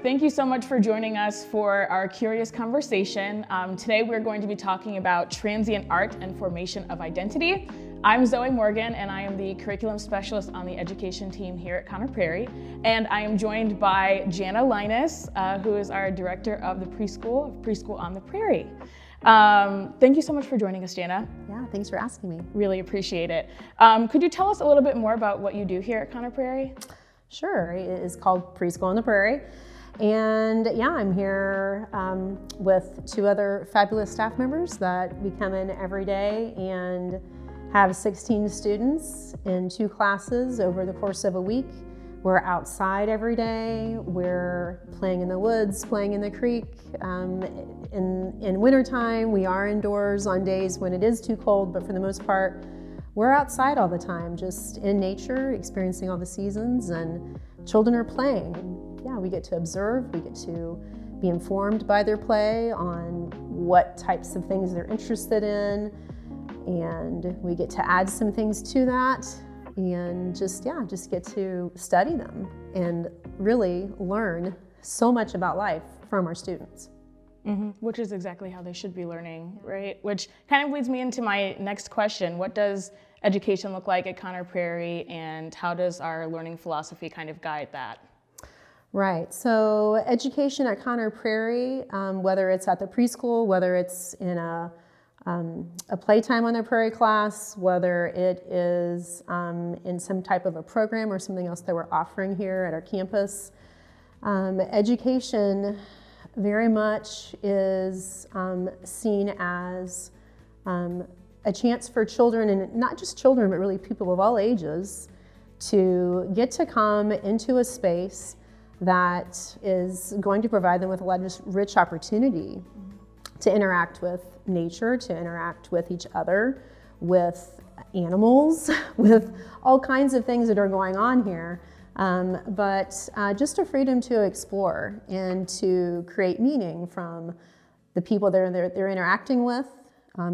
thank you so much for joining us for our curious conversation. Today we're going to be talking about transient art and formation of identity. I'm Zoe Morgan, and I am the curriculum specialist on the education team here at Conner Prairie. And I am joined by Jana Linus, who is our director of the Preschool on the Prairie. Thank you so much for joining us, Jana. Yeah, thanks for asking me. Really appreciate it. Could you tell us a little bit more about what you do here at Conner Prairie? Sure, it is called Preschool on the Prairie. And yeah, I'm here with two other fabulous staff members that we come in every day and have 16 students in 2 classes over the course of a week. We're outside every day. We're playing in the woods, playing in the creek. In wintertime, we are indoors on days when it is too cold, but for the most part, we're outside all the time, just in nature, experiencing all the seasons, and children are playing. Yeah, we get to observe, we get to be informed by their play on what types of things they're interested in, and we get to add some things to that, and just get to study them and really learn so much about life from our students. Mm-hmm. Which is exactly how they should be learning, right? Which kind of leads me into my next question. What does education look like at Conner Prairie, and how does our learning philosophy kind of guide that? Right, so education at Conner Prairie, whether it's at the preschool, whether it's in a playtime on their prairie class, whether it is in some type of a program or something else that we're offering here at our campus, education very much is seen as a chance for children, and not just children, but really people of all ages, to get to come into a space that is going to provide them with a lot of just rich opportunity to interact with nature, to interact with each other, with animals, with all kinds of things that are going on here. But just a freedom to explore and to create meaning from the people they're interacting with,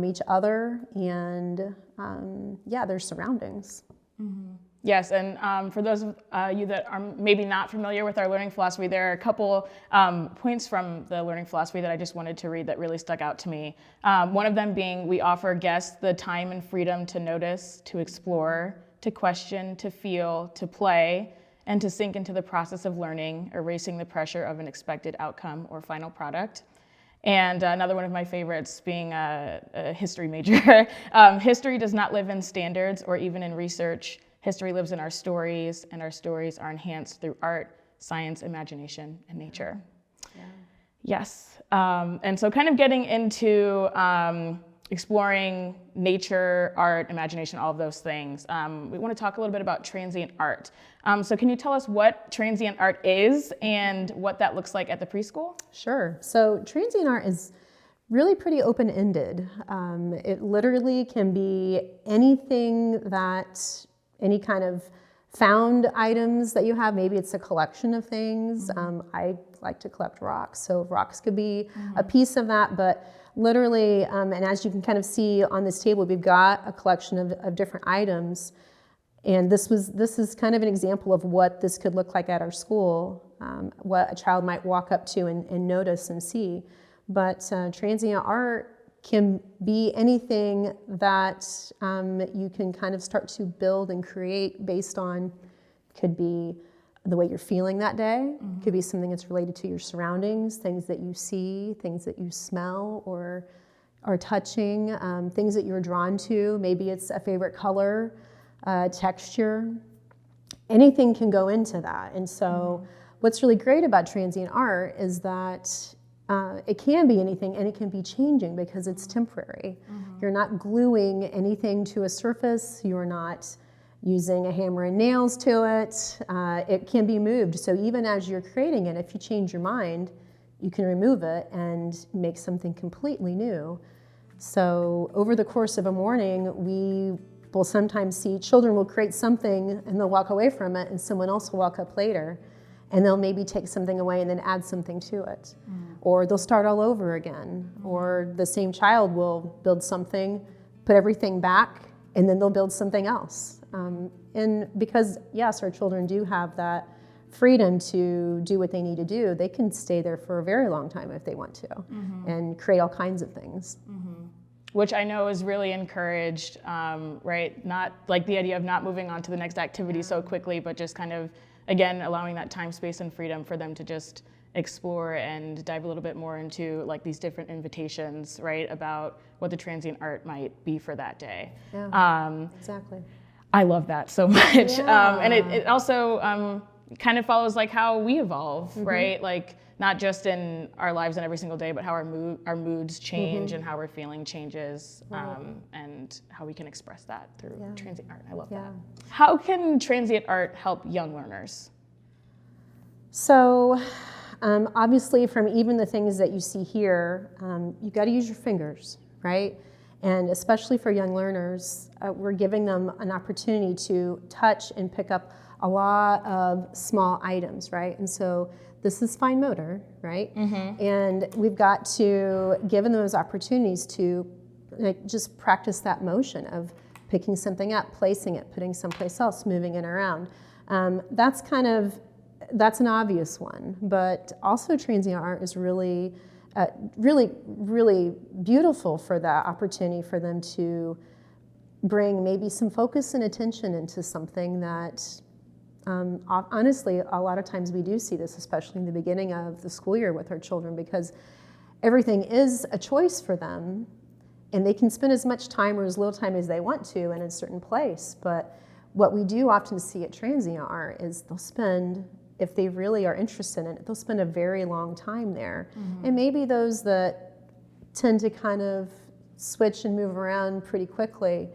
each other, and their surroundings. Mm-hmm. Yes, and for those of you that are maybe not familiar with our learning philosophy, there are a couple points from the learning philosophy that I just wanted to read that really stuck out to me. One of them being, we offer guests the time and freedom to notice, to explore, to question, to feel, to play, and to sink into the process of learning, erasing the pressure of an expected outcome or final product. And another one of my favorites being a history major. History does not live in standards or even in research. History lives in our stories, and our stories are enhanced through art, science, imagination, and nature. Yeah. Yes, and so kind of getting into exploring nature, art, imagination, all of those things. We want to talk a little bit about transient art. So can you tell us what transient art is and what that looks like at the preschool? Sure. So transient art is really pretty open-ended. It literally can be anything that, any kind of found items that you have. Maybe it's a collection of things. I like to collect rocks, so rocks could be a piece of that, but literally, and as you can kind of see on this table, we've got a collection of different items. And this is kind of an example of what this could look like at our school, what a child might walk up to and notice and see. But transient art can be anything that you can kind of start to build and create based on, could be the way you're feeling that day, could be something that's related to your surroundings, things that you see, things that you smell or are touching, things that you're drawn to. Maybe it's a favorite color, texture. Anything can go into that. And so what's really great about transient art is that it can be anything, and it can be changing because it's temporary. You're not gluing anything to a surface. You're not using a hammer and nails to it. It can be moved. So even as you're creating it, if you change your mind, you can remove it and make something completely new. So over the course of a morning, we will sometimes see children will create something and they'll walk away from it, and someone else will walk up later and they'll maybe take something away and then add something to it. Or they'll start all over again. Or the same child will build something, put everything back, and then they'll build something else. And because, yes, our children do have that freedom to do what they need to do, they can stay there for a very long time if they want to, and create all kinds of things. Which I know is really encouraged, right? Not like the idea of not moving on to the next activity so quickly, but just kind of, again, allowing that time, space, and freedom for them to just explore and dive a little bit more into like these different invitations, right? About what the transient art might be for that day. Yeah, exactly. I love that so much. Yeah. And it also kind of follows like how we evolve, right? Like not just in our lives and every single day, but how our moods change and how we're feeling changes, and how we can express that through transient art. I love that. How can transient art help young learners? So obviously from even the things that you see here, you got to use your fingers, right? And especially for young learners, we're giving them an opportunity to touch and pick up a lot of small items, right? And so this is fine motor, right? And we've got to give them those opportunities to like just practice that motion of picking something up, placing it, putting someplace else, moving it around. That's an obvious one, but also transient art is really beautiful for that opportunity for them to bring maybe some focus and attention into something that honestly, a lot of times we do see this, especially in the beginning of the school year with our children, because everything is a choice for them, and they can spend as much time or as little time as they want to in a certain place. But what we do often see at transient art is they'll spend, if they really are interested in it, they'll spend a very long time there. And maybe those that tend to kind of switch and move around pretty quickly,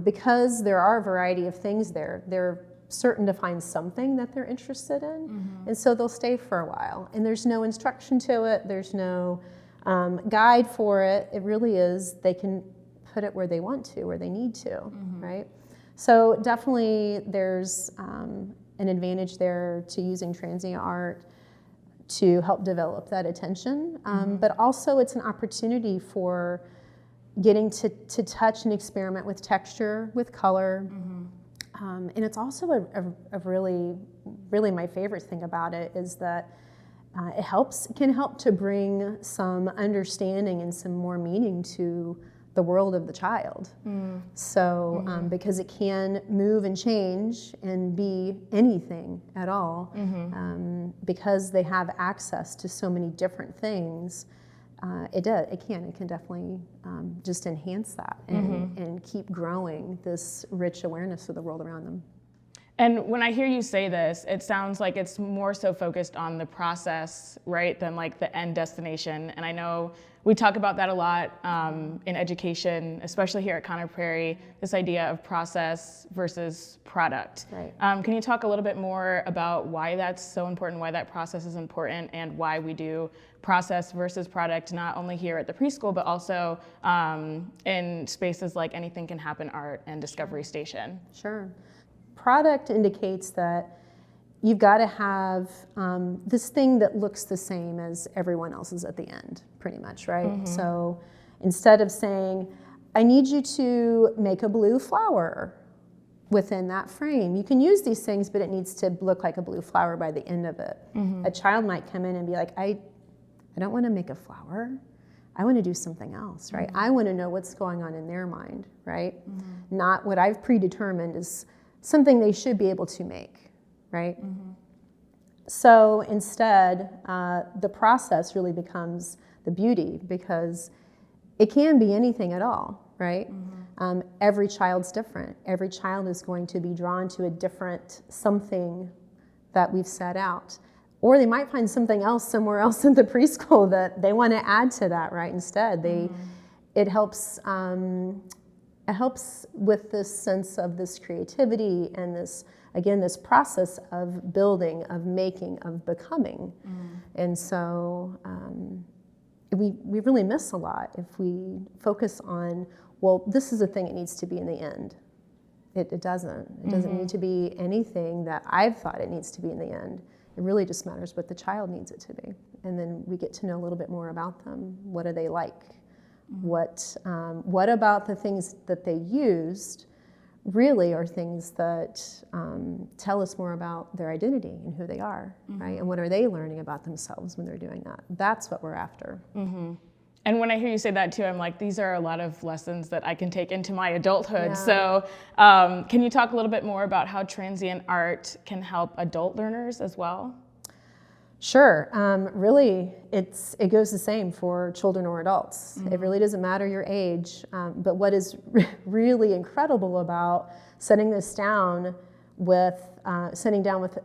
because there are a variety of things there, they're certain to find something that they're interested in, and so they'll stay for a while. And there's no instruction to it, there's no guide for it. It really is, they can put it where they want to, where they need to, right? So definitely there's an advantage there to using transient art to help develop that attention, but also it's an opportunity for getting to touch and experiment with texture, with color. And it's also a really my favorite thing about it is that it can help to bring some understanding and some more meaning to the world of the child. So because it can move and change and be anything at all, because they have access to so many different things, it can definitely just enhance that and keep growing this rich awareness of the world around them. And when I hear you say this, it sounds like it's more so focused on the process, right, than like the end destination. And I know we talk about that a lot in education, especially here at Prairie, this idea of process versus product. Right. Can you talk a little bit more about why that's so important, why that process is important, and why we do process versus product, not only here at the preschool, but also in spaces like Anything Can Happen Art and Discovery Station? Sure. Product indicates that you've got to have this thing that looks the same as everyone else's at the end, pretty much, right? So instead of saying, I need you to make a blue flower within that frame, you can use these things, but it needs to look like a blue flower by the end of it. A child might come in and be like, I don't want to make a flower. I want to do something else, right? I want to know what's going on in their mind, right? Not what I've predetermined is something they should be able to make, right? So instead, the process really becomes the beauty, because it can be anything at all, right? Every child's different. Every child is going to be drawn to a different something that we've set out. Or they might find something else somewhere else in the preschool that they want to add to that, right? Instead, it helps with this sense of this creativity and this, again, this process of building, of making, of becoming. And so we really miss a lot if we focus on, well, this is the thing it needs to be in the end. It doesn't. It doesn't need to be anything that I've thought it needs to be in the end. It really just matters what the child needs it to be. And then we get to know a little bit more about them. What do they like? What about the things that they used really are things that tell us more about their identity and who they are, right? And what are they learning about themselves when they're doing that? That's what we're after. And when I hear you say that too, I'm like, these are a lot of lessons that I can take into my adulthood. Yeah. So can you talk a little bit more about how transient art can help adult learners as well? Sure. Really, it goes the same for children or adults. It really doesn't matter your age. But what is really incredible about sitting down with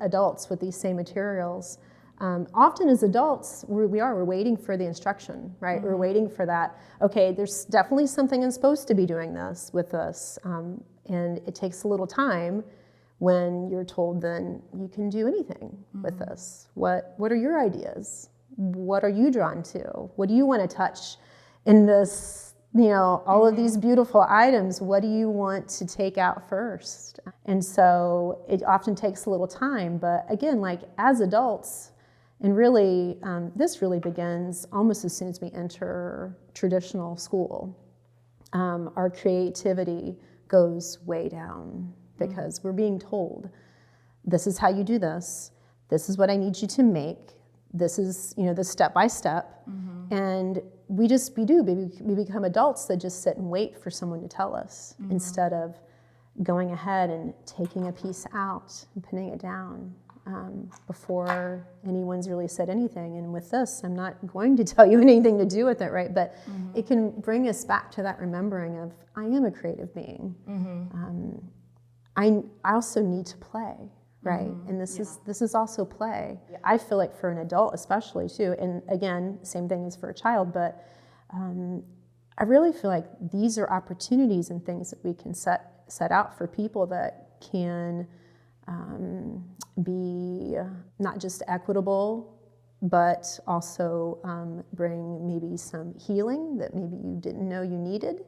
adults with these same materials, often as adults, we're waiting for the instruction, right? We're waiting for that. Okay, there's definitely something I'm supposed to be doing this with this, and it takes a little time. When you're told, then you can do anything with this. What are your ideas? What are you drawn to? What do you want to touch in this, all of these beautiful items? What do you want to take out first? And so it often takes a little time, but again, like as adults, and really, this really begins almost as soon as we enter traditional school. Our creativity goes way down. Because we're being told, this is how you do this. This is what I need you to make. This is, the step by step. And we become adults that just sit and wait for someone to tell us instead of going ahead and taking a piece out and putting it down before anyone's really said anything. And with this, I'm not going to tell you anything to do with it, right? But it can bring us back to that remembering of, I am a creative being. I also need to play, right? And this is also play. I feel like for an adult especially too, and again, same thing as for a child, but I really feel like these are opportunities and things that we can set out for people that can be not just equitable, but also bring maybe some healing that maybe you didn't know you needed.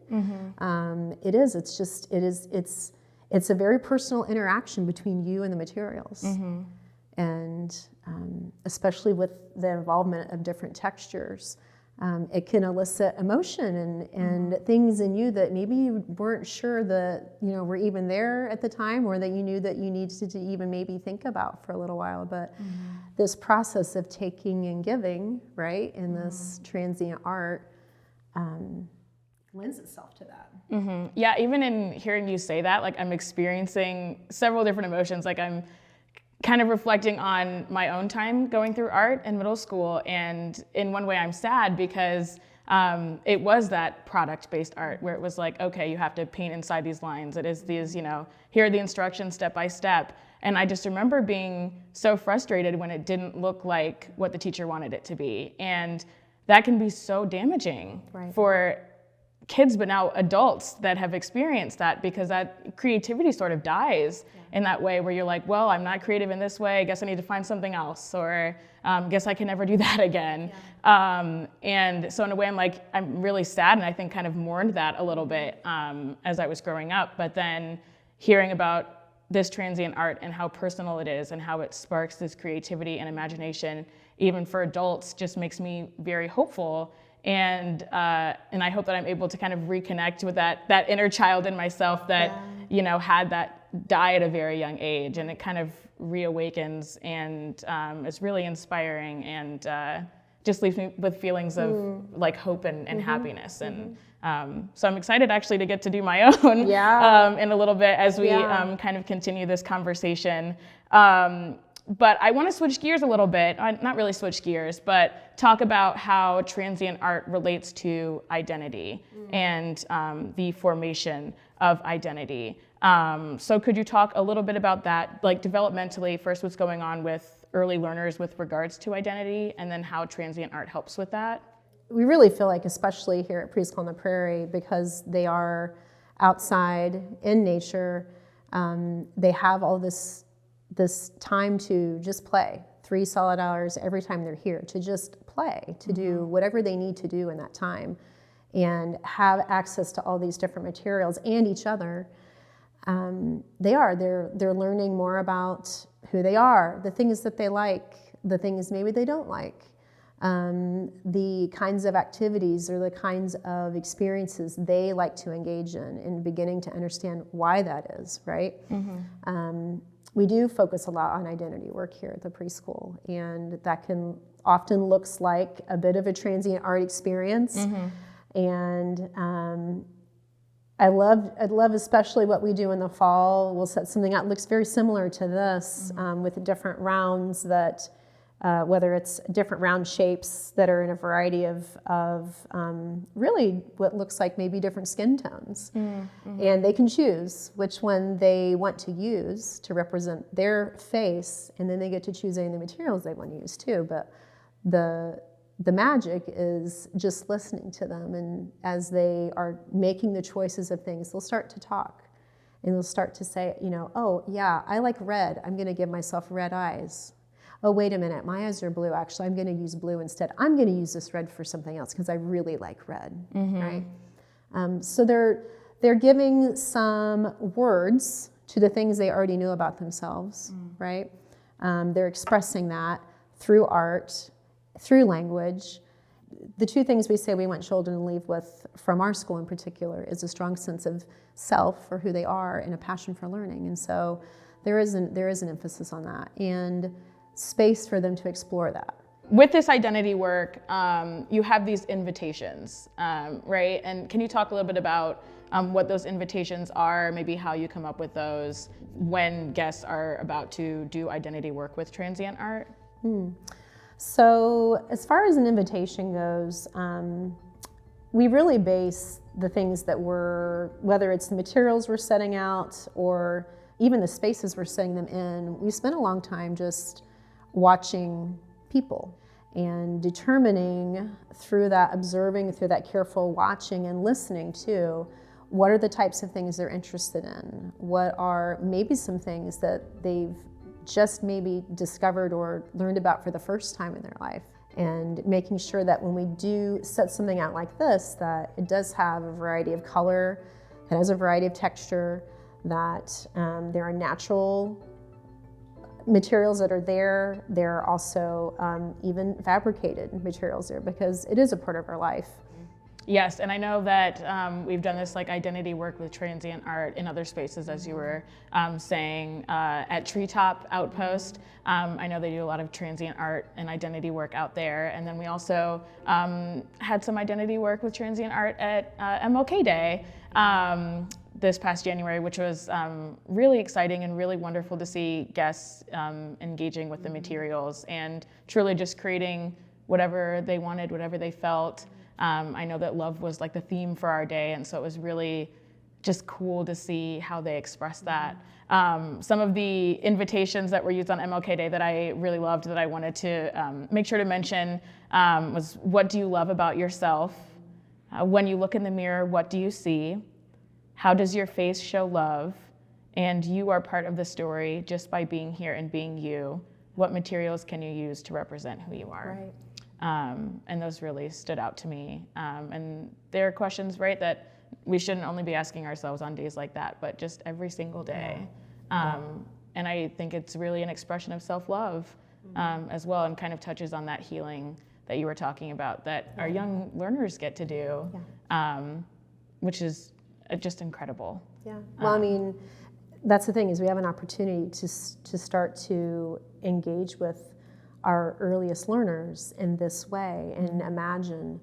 It's a very personal interaction between you and the materials. And especially with the involvement of different textures, it can elicit emotion and things in you that maybe you weren't sure that were even there at the time, or that you knew that you needed to even maybe think about for a little while. But this process of taking and giving, right, in this transient art, lends itself to that. Yeah, even in hearing you say that, like I'm experiencing several different emotions. Like I'm kind of reflecting on my own time going through art in middle school, and in one way I'm sad because it was that product-based art where it was like, okay, you have to paint inside these lines. It is these, here are the instructions step by step. And I just remember being so frustrated when it didn't look like what the teacher wanted it to be. And that can be so damaging for kids, but now adults that have experienced that, because that creativity sort of dies in that way where you're like, well, I'm not creative in this way. I guess I need to find something else, or guess I can never do that again. And so in a way, I'm really sad, and I think kind of mourned that a little bit as I was growing up. But then hearing about this transient art and how personal it is and how it sparks this creativity and imagination, even for adults, just makes me very hopeful. And I hope that I'm able to kind of reconnect with that inner child in myself that had that die at a very young age, and it kind of reawakens and is really inspiring, and just leaves me with feelings of like hope and happiness. And so I'm excited actually to get to do my own in a little bit as we kind of continue this conversation. But I want to switch gears a little bit, not really switch gears, but talk about how transient art relates to identity and the formation of identity. So could you talk a little bit about that, like developmentally, first what's going on with early learners with regards to identity, and then how transient art helps with that? We really feel like, especially here at Preschool on the Prairie, because they are outside in nature, they have all this time to just play 3 solid hours every time they're here, to just play, to do whatever they need to do in that time, and have access to all these different materials and each other. They're learning more about who they are, the things that they like, the things maybe they don't like, the kinds of activities or the kinds of experiences they like to engage in, and beginning to understand why that is, right? We do focus a lot on identity work here at the preschool, and that can often looks like a bit of a transient art experience. And I love especially what we do in the fall. We'll set something out, looks very similar to this, with different rounds that, whether it's different round shapes that are in a variety of really what looks like maybe different skin tones. And they can choose which one they want to use to represent their face, and then they get to choose any of the materials they want to use too. But the magic is just listening to them, and as they are making the choices of things, they'll start to talk, and they'll start to say, oh yeah, I like red, I'm gonna give myself red eyes. Oh, wait a minute, my eyes are blue, actually I'm gonna use blue instead. I'm gonna use this red for something else because I really like red, right? So they're giving some words to the things they already knew about themselves, right? They're expressing that through art, through language. The two things we say we want children to leave with from our school in particular is a strong sense of self, or who they are, and a passion for learning. And so there is an emphasis on that, and space for them to explore that. With this identity work, you have these invitations, right? And can you talk a little bit about what those invitations are, maybe how you come up with those when guests are about to do identity work with transient art? So as far as an invitation goes, we really base the things that whether it's the materials we're setting out or even the spaces we're setting them in, we spend a long time just watching people and determining through that observing, through that careful watching and listening to, what are the types of things they're interested in? What are maybe some things that they've just maybe discovered or learned about for the first time in their life? And making sure that when we do set something out like this, that it does have a variety of color, it has a variety of texture, that there are natural materials that are there. There are also even fabricated materials there, because it is a part of our life. Yes, and I know that we've done this like identity work with transient art in other spaces, as you were saying, at Treetop Outpost. I know they do a lot of transient art and identity work out there. And then we also had some identity work with transient art at MLK Day this past January, which was really exciting and really wonderful to see guests engaging with the materials and truly just creating whatever they wanted, whatever they felt. I know that love was like the theme for our day, and so it was really just cool to see how they expressed that. Some of the invitations that were used on MLK Day that I really loved, that I wanted to make sure to mention, was, what do you love about yourself? When you look in the mirror, what do you see? How does your face show love? And you are part of the story just by being here and being you. What materials can you use to represent who you are? Right. And those really stood out to me. And they're questions, right, that we shouldn't only be asking ourselves on days like that, but just every single day. And I think it's really an expression of self-love as well, and kind of touches on that healing that you were talking about that our young learners get to do, which is just incredible. Yeah. Well, I mean, that's the thing, is we have an opportunity to start to engage with our earliest learners in this way and imagine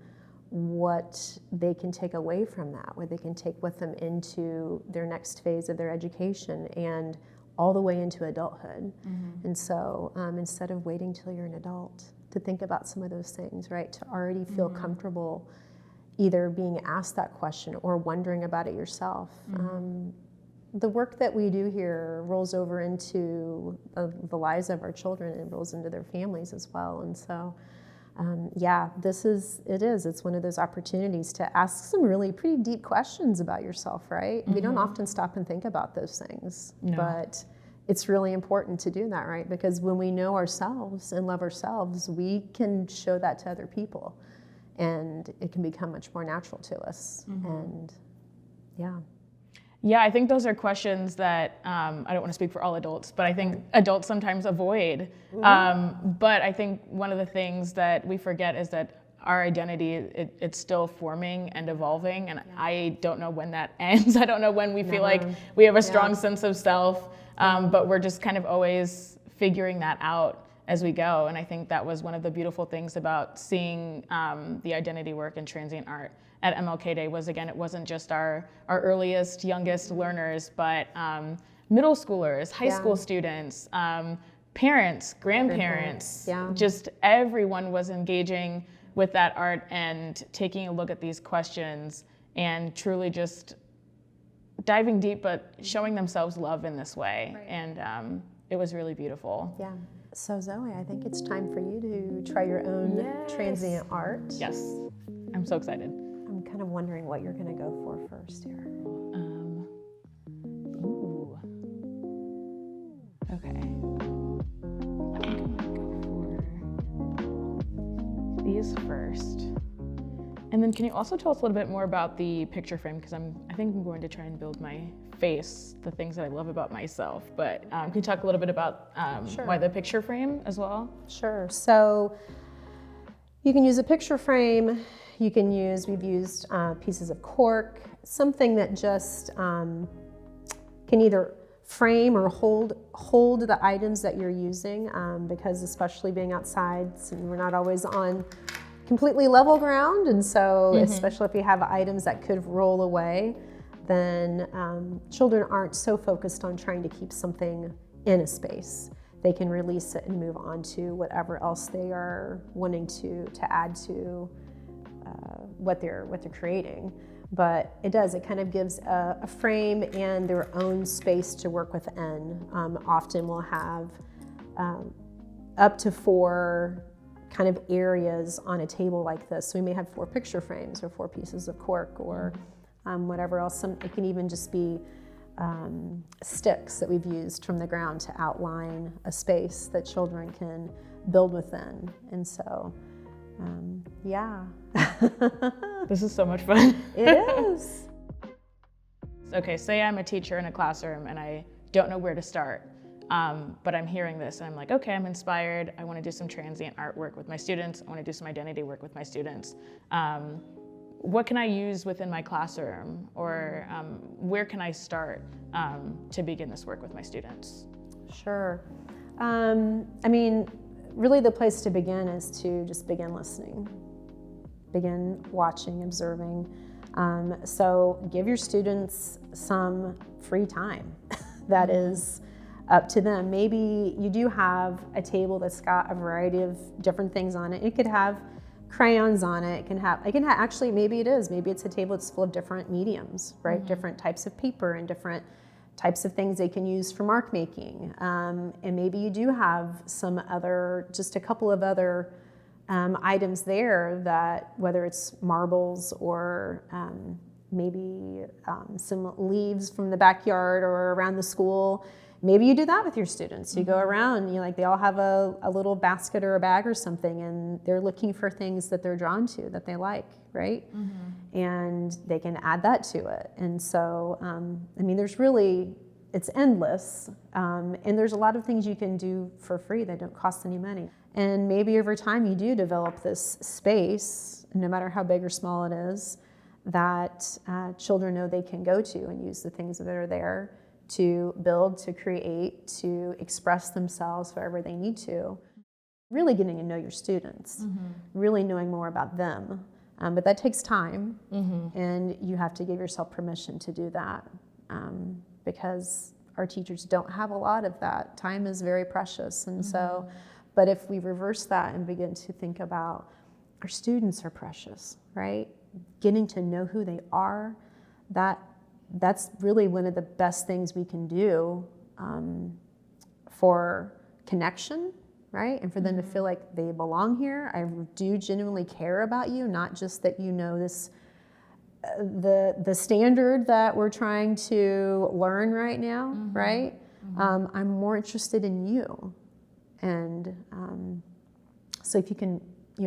what they can take away from that, what they can take with them into their next phase of their education and all the way into adulthood. And so instead of waiting till you're an adult to think about some of those things, right, to already feel comfortable either being asked that question or wondering about it yourself. The work that we do here rolls over into the lives of our children, and rolls into their families as well. And so, yeah, it's one of those opportunities to ask some really pretty deep questions about yourself, right? We don't often stop and think about those things, but it's really important to do that, right? Because when we know ourselves and love ourselves, we can show that to other people, and it can become much more natural to us. And yeah. Yeah, I think those are questions that I don't want to speak for all adults, but I think adults sometimes avoid. But I think one of the things that we forget is that our identity, it's still forming and evolving, and I don't know when that ends. I don't know when we feel like we have a strong sense of self, but we're just kind of always figuring that out as we go. And I think that was one of the beautiful things about seeing the identity work in transient art at MLK Day was, again, it wasn't just our earliest, youngest learners, but middle schoolers, high school students, parents, grandparents, just everyone was engaging with that art and taking a look at these questions and truly just diving deep, but showing themselves love in this way. And it was really beautiful. Yeah. So Zoe, I think it's time for you to try your own transient art. Yes, I'm so excited. I'm kind of wondering what you're going to go for first here. Ooh. Okay. I think I'm gonna go for these first. And then can you also tell us a little bit more about the picture frame? Because I think I'm going to try and build my face, the things that I love about myself. But can you talk a little bit about why the picture frame as well? Sure. So you can use a picture frame. We've used pieces of cork, something that just can either frame or hold the items that you're using, because especially being outside, so we're not always on completely level ground, and so especially if you have items that could roll away, then children aren't so focused on trying to keep something in a space. They can release it and move on to whatever else they are wanting to add to what they're creating. But it kind of gives a frame and their own space to work within. Often we'll have up to 4 kind of areas on a table like this. So we may have 4 picture frames or 4 pieces of cork or whatever else. It can even just be sticks that we've used from the ground to outline a space that children can build within. And so, yeah. This is so much fun. It is. Okay, say I'm a teacher in a classroom and I don't know where to start, but I'm hearing this and I'm like, okay, I'm inspired. I want to do some transient artwork with my students. I want to do some identity work with my students. What can I use within my classroom, or where can I start to begin this work with my students? Sure. I mean, really the place to begin is to just begin listening, begin watching, observing. So give your students some free time that is up to them. Maybe you do have a table that's got a variety of different things on it. It could have crayons on it. It can have actually, maybe it's a table that's full of different mediums, right? Different types of paper and different types of things they can use for mark making. And maybe you do have just a couple of other items there that, whether it's marbles or maybe some leaves from the backyard or around the school. Maybe you do that with your students. You go around, they all have a little basket or a bag or something, and they're looking for things that they're drawn to, that they like, right? And they can add that to it. And so, it's endless. And there's a lot of things you can do for free that don't cost any money. And maybe over time you do develop this space, no matter how big or small it is, that children know they can go to and use the things that are there to build, to create, to express themselves wherever they need to. Really getting to know your students, really knowing more about them. But that takes time, and you have to give yourself permission to do that, because our teachers don't have a lot of that. Time is very precious, and so, but if we reverse that and begin to think about our students are precious, right? Getting to know who they are, that's really one of the best things we can do for connection, right? And for them to feel like they belong here. I do genuinely care about you, not just that you know this, the standard that we're trying to learn right now, right? I'm more interested in you. And so if you can,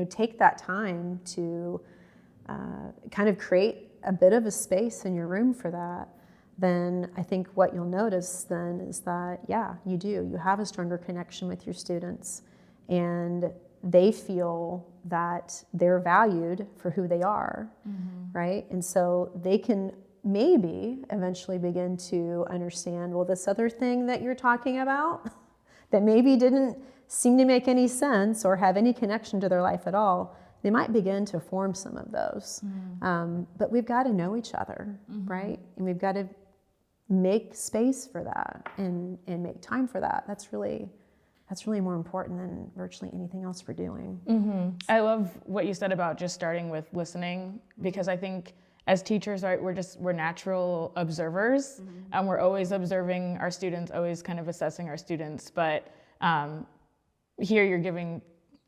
take that time to kind of create a bit of a space in your room for that, then I think what you'll notice then is that, yeah, you do. You have a stronger connection with your students, and they feel that they're valued for who they are, right? And so they can maybe eventually begin to understand, well, this other thing that you're talking about that maybe didn't seem to make any sense or have any connection to their life at all, they might begin to form some of those. But we've got to know each other, right? And we've got to make space for that and make time for that. That's really more important than virtually anything else we're doing. I love what you said about just starting with listening, because I think as teachers, right, we're natural observers, and we're always observing our students, always kind of assessing our students. But here you're giving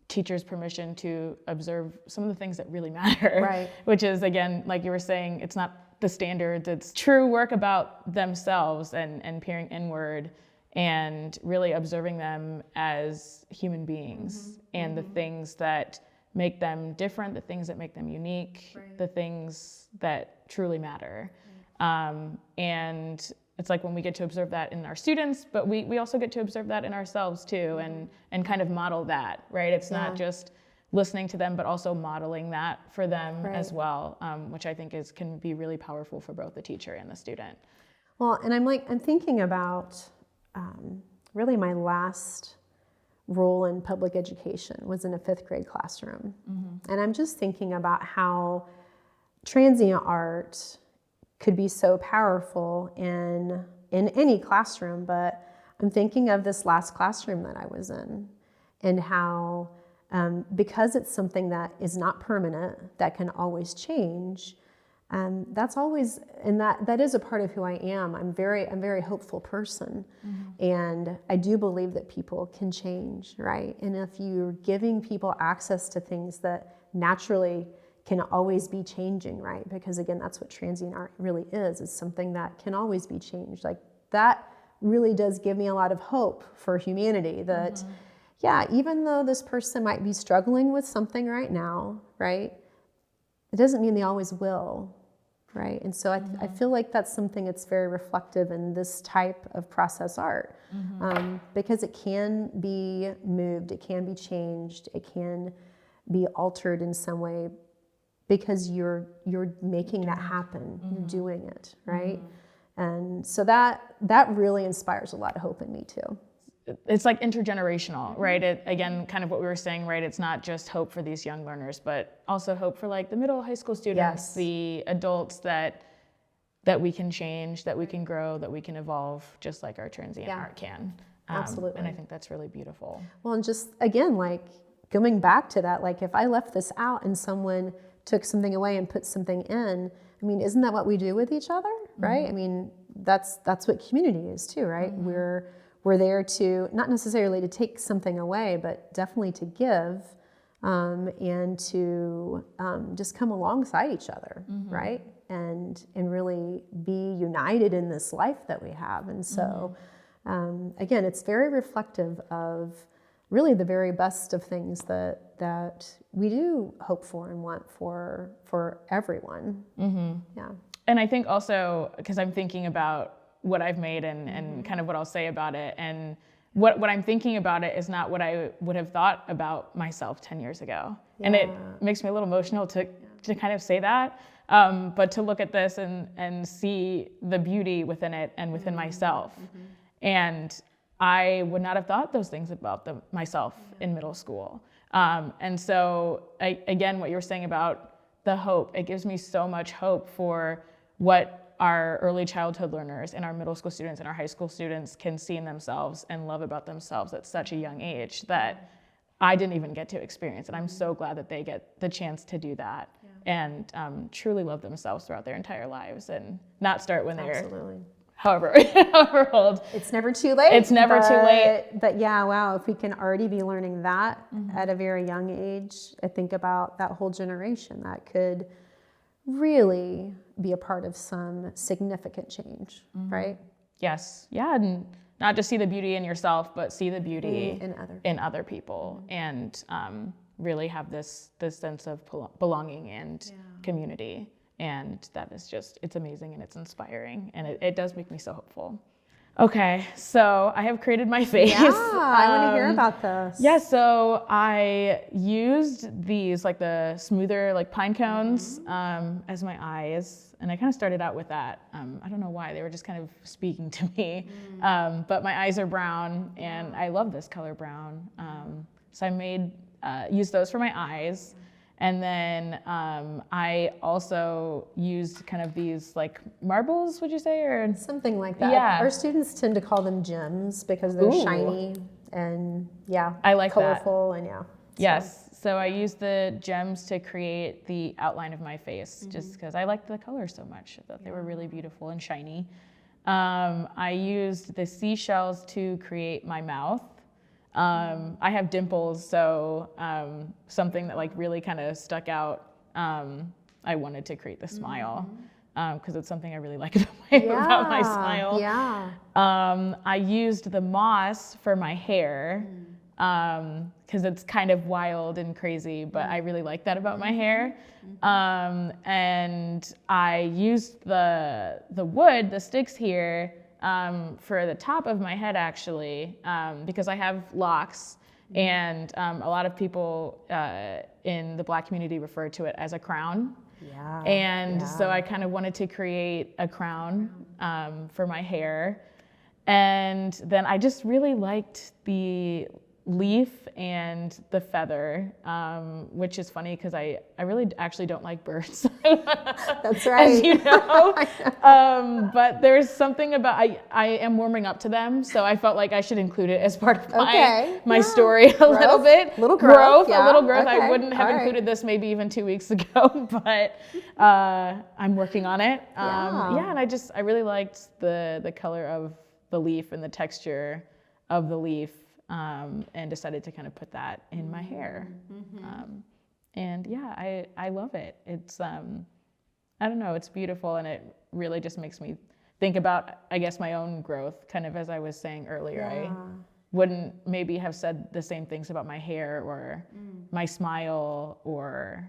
teachers permission to observe some of the things that really matter, Right. which is, again, like you were saying, it's not the standards, it's true work about themselves and peering inward and really observing them as human beings and the things that make them different, the things that make them unique, the things that truly matter. And it's like when we get to observe that in our students, but we also get to observe that in ourselves too, and kind of model that, right? It's not just listening to them, but also modeling that for them as well, which I think can be really powerful for both the teacher and the student. Well, and I'm thinking about really my last role in public education was in a 5th grade classroom. And I'm just thinking about how transient art could be so powerful in any classroom, but I'm thinking of this last classroom that I was in, and how because it's something that is not permanent, that can always change, that's always, and that is a part of who I am. I'm a very hopeful person, and I do believe that people can change, right? And if you're giving people access to things that naturally can always be changing, right? Because again, that's what transient art really is. It's something that can always be changed. Like, that really does give me a lot of hope for humanity, that yeah, even though this person might be struggling with something right now, right? It doesn't mean they always will, right? And so I feel like that's something that's very reflective in this type of process art, because it can be moved, it can be changed, it can be altered in some way, because you're making that happen, you're doing it, right? And so that really inspires a lot of hope in me too. It's like intergenerational, right? It, again, kind of what we were saying, right? It's not just hope for these young learners, but also hope for like the middle high school students, the adults that we can change, that we can grow, that we can evolve, just like our transient art can. Absolutely. And I think that's really beautiful. Well, and just again, like going back to that, like if I left this out and someone took something away and put something in, I mean, isn't that what we do with each other, right? I mean, that's what community is too, right? We're there to, not necessarily to take something away, but definitely to give, and to just come alongside each other, right? And really be united in this life that we have. And so, again, it's very reflective of really the very best of things that we do hope for and want for everyone. Yeah. And I think also, because I'm thinking about what I've made and kind of what I'll say about it, and what I'm thinking about it is not what I would have thought about myself 10 years ago. And it makes me a little emotional to kind of say that, but to look at this and see the beauty within it and within myself. And I would not have thought those things about myself in middle school. And so, again, what you were saying about the hope, it gives me so much hope for what our early childhood learners and our middle school students and our high school students can see in themselves and love about themselves at such a young age that I didn't even get to experience. And I'm so glad that they get the chance to do that and truly love themselves throughout their entire lives, and not start when they're however old. It's never too late. It's never too late. But yeah, wow, if we can already be learning that at a very young age, I think about that whole generation that could really be a part of some significant change, right? Yes. Yeah, and not just see the beauty in yourself, but see the beauty in other people, and really have this sense of belonging and community And that is just, it's amazing and it's inspiring, and it does make me so hopeful. Okay, so I have created my face. Yeah, I want to hear about this. Yeah, so I used these, like the smoother, like pine cones, as my eyes, and I kind of started out with that. I don't know why, they were just kind of speaking to me. But my eyes are brown, and I love this color brown. So I used those for my eyes. And then I also used kind of these like marbles, would you say? Or Something like that. Yeah. Our students tend to call them gems because they're shiny and I like colorful that. and yeah. Yes. So I used the gems to create the outline of my face, just because I liked the color so much. I thought they were really beautiful and shiny. I used the seashells to create my mouth. I have dimples, so something that like really kind of stuck out. I wanted to create the smile because it's something I really like about my smile. Yeah. I used the moss for my hair because it's kind of wild and crazy, but I really like that about my hair. And I used the wood, the sticks here, for the top of my head actually, because I have locks, and a lot of people in the Black community refer to it as a crown. Yeah. And so I kind of wanted to create a crown for my hair. And then I just really liked the leaf and the feather, which is funny because I really actually don't like birds. That's right. As you know. But there's something about, I am warming up to them, so I felt like I should include it as part of my story a little bit. Little growth, a little growth. Okay. I wouldn't have included this maybe even 2 weeks ago, but I'm working on it. And I really liked the color of the leaf and the texture of the leaf. And decided to kind of put that in my hair. And yeah, I love it. It's, I don't know, it's beautiful, and it really just makes me think about, I guess, my own growth, kind of as I was saying earlier. I wouldn't maybe have said the same things about my hair or my smile or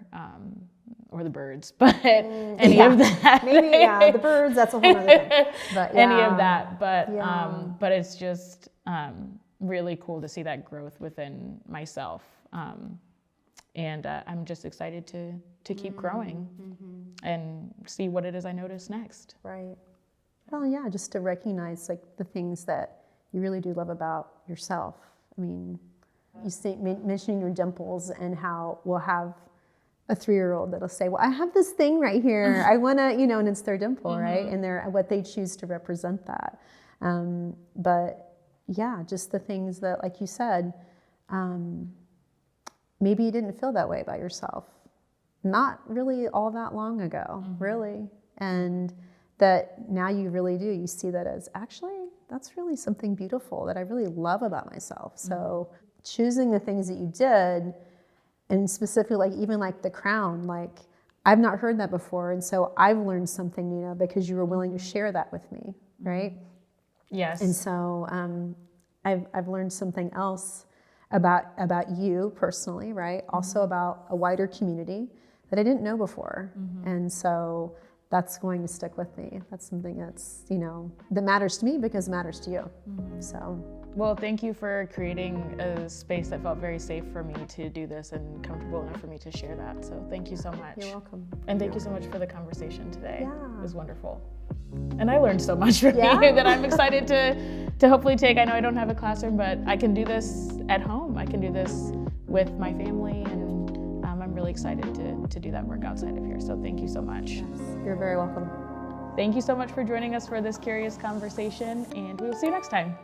the birds, but any of that. Maybe, the birds, that's a whole other thing. But, any of that, but it's just, really cool to see that growth within myself, and I'm just excited to keep growing and see what it is I notice next. Right. Well, yeah, just to recognize like the things that you really do love about yourself. I mean, you mentioning your dimples and how we'll have a 3-year-old that'll say, "Well, I have this thing right here. I want to," and it's their dimple, right? And they're what they choose to represent that. But yeah, just the things that, like you said, maybe you didn't feel that way about yourself. Not really all that long ago, really. And that now you really do. You see that as, actually, that's really something beautiful that I really love about myself. So choosing the things that you did, and specifically, like even like the crown, like I've not heard that before. And so I've learned something, because you were willing to share that with me, right? Yes. And so I've learned something else about you personally, right? Also about a wider community that I didn't know before. And so that's going to stick with me. That's something that's, that matters to me because it matters to you. So. Well, thank you for creating a space that felt very safe for me to do this and comfortable enough for me to share that. So thank you so much. You're welcome. And thank you so much for the conversation today. Yeah. It was wonderful. And I learned so much from you that I'm excited to hopefully take. I know I don't have a classroom, but I can do this at home. I can do this with my family, and I'm really excited to do that work outside of here. So thank you so much. Yes, you're very welcome. Thank you so much for joining us for this curious conversation, and we will see you next time.